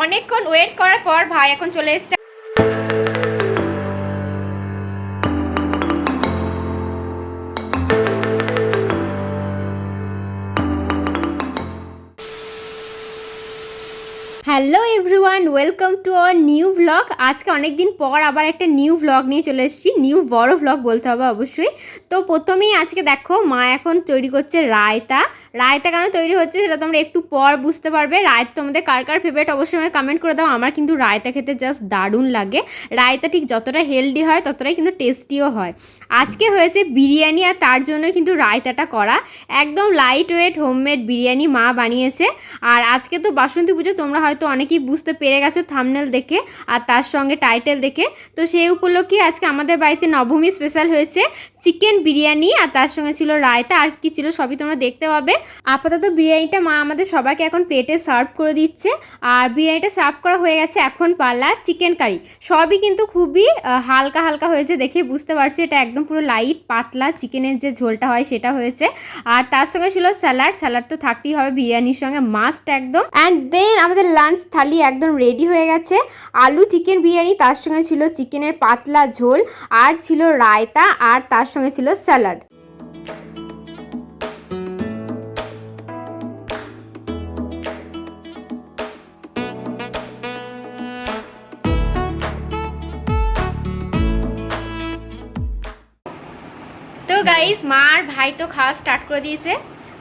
অনেকক্ষণ ওয়েট করার পর ভাই এখন চলে এসেছে। Hello everyone, welcome to our new vlog. আজকে অনেক দিন পর আবার একটা নিউ ভ্লগ নিয়ে চলে এসেছি, নিউ বড় ভ্লগ বলতে হবে অবশ্যই। তো প্রথমেই আজকে দেখো মা এখন তৈরি করছে রায়তা। রায়তা কেন তৈরি হচ্ছে সেটা তোমরা একটু পর বুঝতে পারবে। রায়তা তোমাদের কার কার ফেভারিট অবশ্যই আমাকে কমেন্ট করে দাও। আমার কিন্তু রায়তা খেতে জাস্ট দারুণ লাগে। রায়তা ঠিক যতটা হেলদি হয় ততটাই কিন্তু টেস্টিও হয়। আজকে হয়েছে বিরিয়ানি আর তার জন্য কিন্তু রায়তাটা করা। একদম লাইট ওয়েট হোমমেড বিরিয়ানি মা বানিয়েছে। আর আজকে তো বাসন্তী পুজো, তোমরা হয়তো অনেকেই বুঝতে পেরে গেছো থাম্বনেল দেখে আর তার সঙ্গে টাইটেল দেখে। তো সেই উপলক্ষে আজকে আমাদের বাড়িতে নবমী স্পেশাল হয়েছে চিকেন বিরিয়ানি আর তার সঙ্গে ছিল রায়তা। আর কি ছিল সবই তোমরা দেখতে পাবে। আপাতত বিরিয়ানিটা মা আমাদের সবাইকে এখন প্লেটে সার্ভ করে দিচ্ছে। আর বিরিয়ানিটা সার্ভ করা হয়ে গেছে, এখন পালা চিকেন কারি। সবই কিন্তু খুবই হালকা হালকা হয়েছে, দেখে বুঝতে পারছো এটা একদম পুরো লাইট পাতলা চিকেনের যে ঝোলটা হয় সেটা হয়েছে। আর তার সঙ্গে ছিল স্যালাড। স্যালাড তো থাকতেই হবে বিরিয়ানির সঙ্গে, মাস্ট একদম। অ্যান্ড দেন আমাদের লাঞ্চ থালি একদম রেডি হয়ে গেছে। আলু চিকেন বিরিয়ানি, তার সঙ্গে ছিল চিকেনের পাতলা ঝোল, আর ছিল রায়তা, আর তার সঙ্গে ছিল স্যালাড। তো গাইস, মা আর ভাই তো খাওয়া স্টার্ট করে দিয়েছে।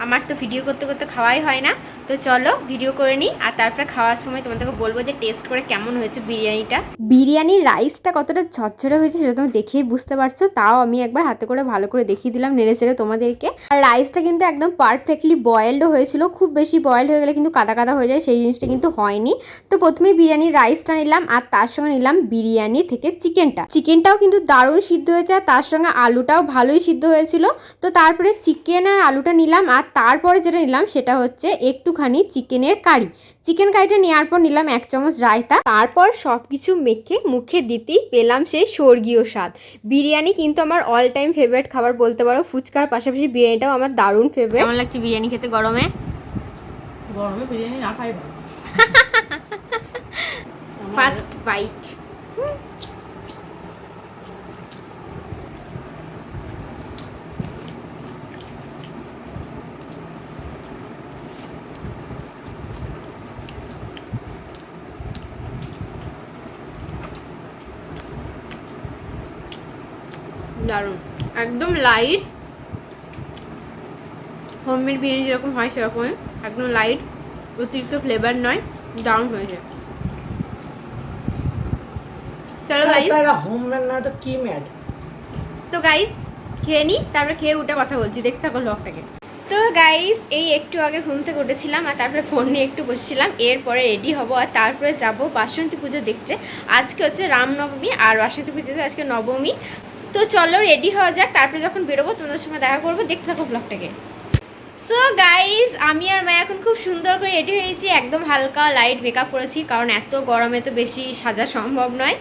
আমার তো ভিডিও করতে করতে খাওয়াই হয় না। তো চলো ভিডিও করে নিই, আর তারপরে খাওয়ার সময় তোমাদেরকে বলবো যে টেস্ট করে কেমন হয়েছে বিরিয়ানিটা। বিরিয়ানির রাইসটা কতটা ঝরঝরে হয়েছে সেটা তোমরা দেখেই বুঝতে পারছো। তাও আমি একবার হাতে করে ভালো করে দেখিয়ে দিলাম নেড়ে চেড়ে তোমাদেরকে। আর রাইসটা কিন্তু একদম পারফেক্টলি বয়েলডও হয়েছিল। খুব বেশি বয়েল হয়ে গেলে কিন্তু কাদা কাদা হয়ে যায়, সেই জিনিসটা কিন্তু হয়নি। তো প্রথমেই বিরিয়ানির রাইসটা নিলাম, আর তার সঙ্গে নিলাম বিরিয়ানি থেকে চিকেনটা। চিকেনটাও কিন্তু দারুণ সিদ্ধ হয়েছে, আর তার সঙ্গে আলুটাও ভালোই সিদ্ধ হয়েছিল। তো তারপরে চিকেন আর আলুটা নিলাম, আর তারপরে যেটা নিলাম সেটা হচ্ছে একটুখানি চিকেনের কারি। চিকেন কারিটা নেওয়ার পর নিলাম 1 চামচ রায়তা। তারপর সব কিছু মেখে মুখে দিতেই পেলাম সেই স্বর্গীয় স্বাদ। বিরিয়ানি কিন্তু আমার অল টাইম ফেভারিট খাবার বলতে পারো। ফুচকার পাশাপাশি বিরিয়ানিটাও আমার দারুণ ফেভারিট। কেমন লাগছে বিরিয়ানি খেতে গরমে? গরমে বিরিয়ানি না খাই ভালো। First bite. দারুণ, একদম লাইট হোমমেড বিরিয়ানি যেরকম হয় সেরকমই, একদম লাইট, অতিরিক্ত ফ্লেভার নয়, দারুণ হয়েছে। চলো গাইস, হোমমেড না তো কি মেড। তো গাইস খেয়ে নিই, তারপরে খেয়ে উঠে কথা বলছি, দেখতে থাকো ব্লগটাকে। তো গাইস এই একটু আগে ঘুম থেকে উঠেছিলাম, আর তারপরে ফোন নিয়ে একটু বসেছিলাম। এরপরে রেডি হব, আর তারপরে যাব বাসন্তী পুজো দেখতে। আজকে হচ্ছে রামনবমী, আর বাসন্তী পুজোতে আজকে নবমী। তো চলো রেডি হওয়া যাক, তারপরে যখন বেরোবো তোমাদের সঙ্গে দেখা করবো, দেখতে থাকো ব্লগটাকে। সো গাইজ, আমি আর মা এখন খুব সুন্দর করে রেডি হয়েছি। একদম হালকা লাইট মেকআপ করেছি, কারণ এত গরমে তো বেশি সাজা সম্ভব নয়।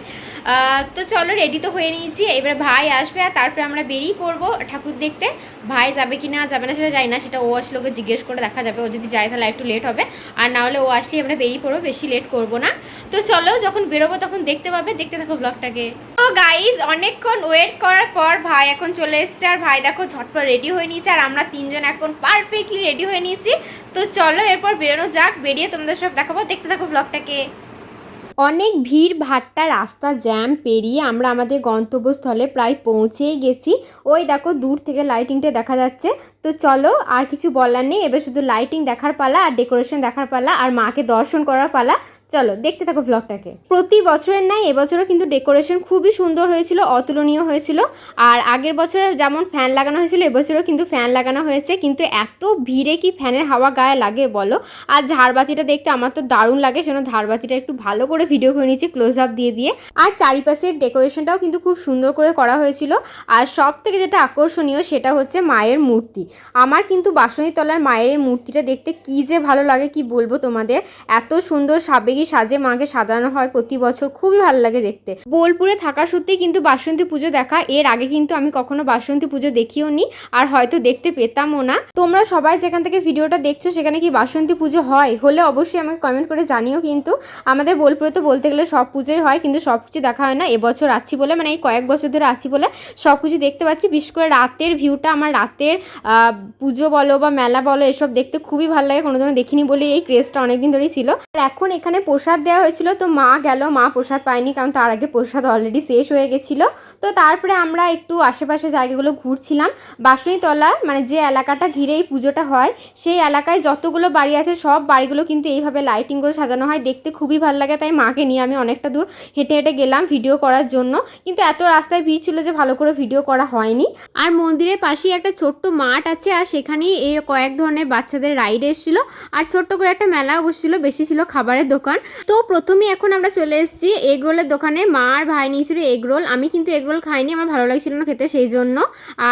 তো চলো রেডি তো হয়ে নিয়েছি। এবারে ভাই আসবে, আর তারপরে আমরা বেরিয়ে পড়বো ঠাকুর দেখতে। ভাই যাবে কি না যাবে না সেটা যাই না, সেটা ও আসলে ওকে জিজ্ঞেস করে দেখা যাবে। ও যদি যায় তাহলে একটু লেট হবে, আর না হলে ও আসলেই আমরা বেরিয়ে পড়বো, বেশি লেট করবো না। তো চলো যখন বেরোবো তখন দেখতে পাবে, দেখতে থাকো ব্লগটাকে। তো গাইজ অনেকক্ষণ ওয়েট করার পর ভাই এখন চলে এসেছে। আর ভাই দেখো ঝটপট রেডি হয়ে নিয়েছে, আর আমরা তিনজন এখন পারফেক্টলি রেডি হয়ে নিয়েছি। তো চলো এরপর বেরোনো যাক, বেরিয়ে তোমাদের সব দেখাবো, দেখতে থাকো ব্লগটাকে। অনেক ভিড় ভাট্টা রাস্তা জ্যাম পেরিয়ে আমরা আমাদের গন্তব্যস্থলে প্রায় পৌঁছেই গেছি। ওই দেখো দূর থেকে লাইটিংটা দেখা যাচ্ছে। তো চলো, আর কিছু বলার নেই, এবার শুধু লাইটিং দেখার পালা আর ডেকোরেশন দেখার পালা আর মাকে দর্শন করার পালা। চলো দেখতে থাকো ব্লগটাকে। প্রতি বছরের নাই এবছরও কিন্তু ডেকোরেশন খুবই সুন্দর হয়েছিল, অতুলনীয় হয়েছিল। আর আগের বছর যেমন ফ্যান লাগানো হয়েছিল এবছরও কিন্তু ফ্যান লাগানো হয়েছে, কিন্তু এত ভিড়ে কি ফ্যানের হাওয়া গায়ে লাগে বলো। আর ঝাড়বাতিটা দেখতে আমার তো দারুণ লাগে, সেজন্য ঝাড়বাতিটা একটু ভালো করে ভিডিও করে নিয়েছি ক্লোজ আপ দিয়ে দিয়ে। আর চারিপাশের ডেকোরেশনটাও কিন্তু খুব সুন্দর করে করা হয়েছিল। আর সব থেকে যেটা আকর্ষণীয় সেটা হচ্ছে মায়ের মূর্তি। আমার কিন্তু বাসন্তী তলার মায়ের এই মূর্তিটা দেখতে কী যে ভালো লাগে কি বলবো তোমাদের। এত সুন্দর সাবেকি কি সাজে মাকে সাজানো হয় প্রতি বছর, খুবই ভালো লাগে দেখতে। বোলপুরে থাকা সত্যি কিন্তু বাসন্তী পুজো দেখা, এর আগে কিন্তু আমি কখনো বাসন্তী পুজো দেখিও নি, আর হয়তো দেখতে পেতামও না। তোমরা সবাই যেখান থেকে ভিডিওটা দেখছো সেখানে কি বাসন্তী পুজো হয়? হলে অবশ্যই আমাকে কমেন্ট করে জানিও। কিন্তু আমাদের বোলপুরে তো বলতে গেলে সব পুজোই হয়, কিন্তু সব কিছু দেখা হয় না। এবছর আছি বলে, মানে এই কয়েক বছর ধরে আছি বলে সব কিছু দেখতে পাচ্ছি। বিশেষ করে রাতের ভিউটা, আমার রাতের পুজো বলো বা মেলা বলো এসব দেখতে খুবই ভালো লাগে। কোনোদিনও দেখিনি বলে এই ক্রেজটা অনেকদিন ধরেই ছিল। আর এখন এখানে প্রসাদ দেওয়া হয়েছিল, তো মা গেল, মা প্রসাদ পায়নি, কারণ তার আগে প্রসাদ অলরেডি শেষ হয়ে গেছিলো। তো তারপরে আমরা একটু আশেপাশে জায়গাগুলো ঘুরছিলাম। বাঁশরীতলা মানে যে এলাকাটা ঘিরে এই পুজোটা হয়, সেই এলাকায় যতগুলো বাড়ি আছে সব বাড়িগুলো কিন্তু এইভাবে লাইটিং করে সাজানো হয়, দেখতে খুবই ভালো লাগে। তাই মাকে নিয়ে আমি অনেকটা দূর হেঁটে হেঁটে গেলাম ভিডিও করার জন্য, কিন্তু এত রাস্তায় ভিড় ছিল যে ভালো করে ভিডিও করা হয়নি। আর মন্দিরের পাশেই একটা ছোট্ট মাঠ আছে, আর সেখানেই এই কয়েক ধরনের বাচ্চাদের রাইড এসেছিল, আর ছোট্ট করে একটা মেলাও বসেছিল, বেশি ছিল খাবারের দোকান। তো প্রথমেই এখন আমরা চলে এসেছি এগ রোলের দোকানে। মা আর ভাই নিয়েছিল এগ রোল, আমি কিন্তু এগ রোল খাইনি, আমার ভালো লাগছিল না খেতে, সেই জন্য।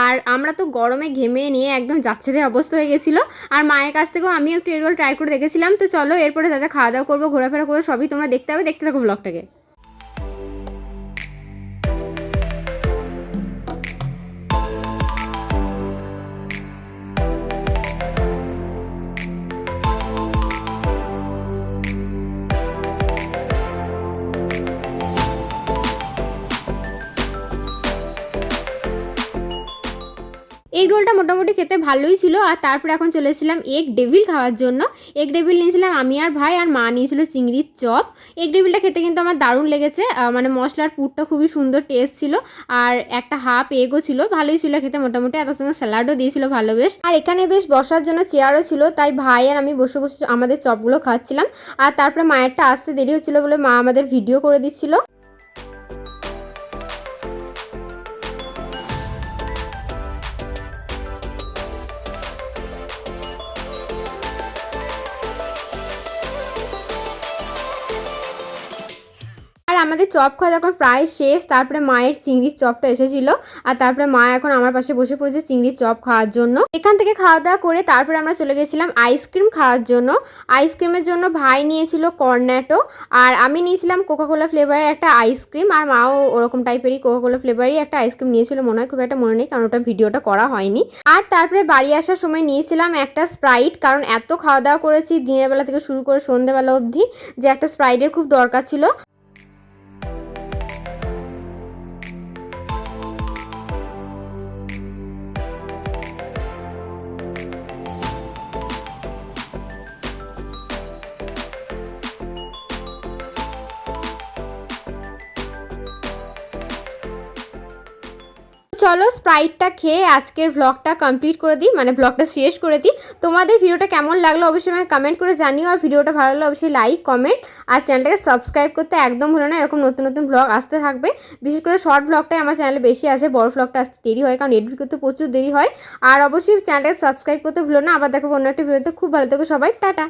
আর আমরা তো গরমে ঘেমে নিয়ে একদম যাচ্ছেদের অবস্থা হয়ে গেছিলো। আর মায়ের কাছ থেকেও আমি একটু এগ রোল ট্রাই করে দেখেছিলাম। তো চলো এরপরে যা যা খাওয়া দাওয়া করবো, ঘোরাফেরা করবো, সবই তোমরা দেখতে হবে, দেখতে থাকো ব্লগটাকে। এগ রোলটা মোটামুটি খেতে ভালোই ছিল। আর তারপরে এখন চলে এসেছিলাম এগ ডেভিল খাওয়ার জন্য। এগ ডেভিল নিয়েছিলাম আমি আর ভাই, আর মা নিয়েছিল চিংড়ির চপ। এগ ডেভিলটা খেতে কিন্তু আমার দারুণ লেগেছে, মানে মশলার পুরটা খুবই সুন্দর টেস্ট ছিল, আর একটা হাফ এগও ছিল, ভালোই ছিল খেতে মোটামুটি। আর তার সঙ্গে স্যালাডও দিয়েছিল ভালো বেশ। আর এখানে বেশ বসার জন্য চেয়ারও ছিল, তাই ভাই আর আমি বসে বসে আমাদের চপগুলো খাচ্ছিলাম। আর তারপরে মায়েরটা আসতে দেরি হচ্ছিলো বলে মা আমাদের ভিডিও করে দিচ্ছিল। আর আমাদের চপ খাওয়া যখন প্রায় শেষ, তারপরে মায়ের চিংড়ির চপটা এসেছিলো, আর তারপরে মা এখন আমার পাশে বসে পড়েছে চিংড়ির চপ খাওয়ার জন্য। এখান থেকে খাওয়া দাওয়া করে তারপরে আমরা চলে গেছিলাম আইসক্রিম খাওয়ার জন্য। আইসক্রিমের জন্য ভাই নিয়েছিল কর্নেটো, আর আমি নিয়েছিলাম কোকাকোলা ফ্লেভারের একটা আইসক্রিম, আর মাও ওরকম টাইপেরই কোকাকোলা ফ্লেভারই একটা আইসক্রিম নিয়েছিল মনে হয়, খুব একটা মনে নেই কারণ ওটা ভিডিওটা করা হয়নি। আর তারপরে বাড়ি আসার সময় নিয়েছিলাম একটা স্প্রাইট, কারণ এত খাওয়া দাওয়া করেছি দিনের বেলা থেকে শুরু করে সন্ধ্যেবেলা অবধি, যে একটা স্প্রাইটের খুব দরকার ছিল। চলো স্প্রাইটটা খেয়ে আজকের ব্লগটা কমপ্লিট করে দিই, মানে ব্লগটা শেষ করে দিই। তোমাদের ভিডিওটা কেমন লাগলো অবশ্যই আমাকে কমেন্ট করে জানিও, আর ভিডিওটা ভালো লাগলে অবশ্যই লাইক কমেন্ট আর চ্যানেলটাকে সাবস্ক্রাইব করতে একদম ভুলো না। এরকম নতুন নতুন ব্লগ আসতে থাকবে, বিশেষ করে শর্ট ব্লগটাই আমার চ্যানেলে বেশি আছে, বড় ব্লগটা আসতে দেরি হয় কারণ এডিট করতে প্রচুর দেরি হয়। আর অবশ্যই চ্যানেলটাকে সাবস্ক্রাইব করতে ভুলো না। আবার দেখো অন্য একটা ভিডিওতে, খুব ভালো থেকো সবাই, টাটা।